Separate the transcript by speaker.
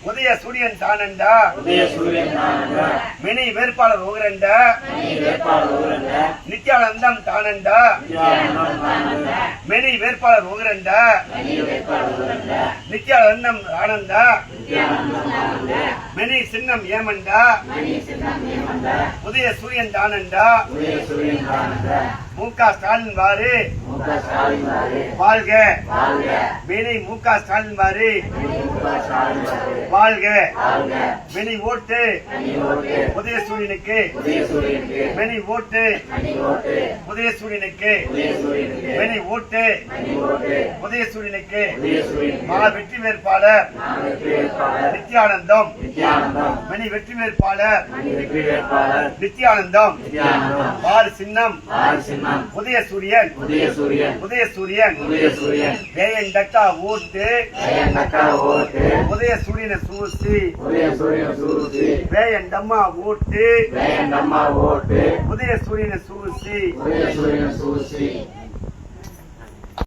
Speaker 1: உதய சூரியன் தானண்டா மினி வேட்பாளர் உகரண்டா நித்யானந்தம் தானண்டா மினி வேட்பாளர் உகரண்டா நித்யானந்தம் ஆனந்தா மினி சின்னம் ஏமண்டா உதய சூரியன் தானண்டா முக ஸ்டாலின் வாரு வாழ்க மினி முக ஸ்டாலின் வாரு வாழ்க மினி ஓட்டு உதயசூரியனுக்கு மினி ஓட்டு உதயசூரியனுக்கு மினி ஓட்டு உதயசூரியனுக்கு வெற்றி வேட்பாளர் நித்யானந்தம் மினி வெற்றி வேட்பாளர் நித்யானந்தம் வார் சின்னம் உதயசூரியன் உதயசூரியன் வேயண்டக்கா ஓட்டு உதயசூரியனை சூசி வேயண்டம்மா ஓட்டு உதயசூரியனை சூசி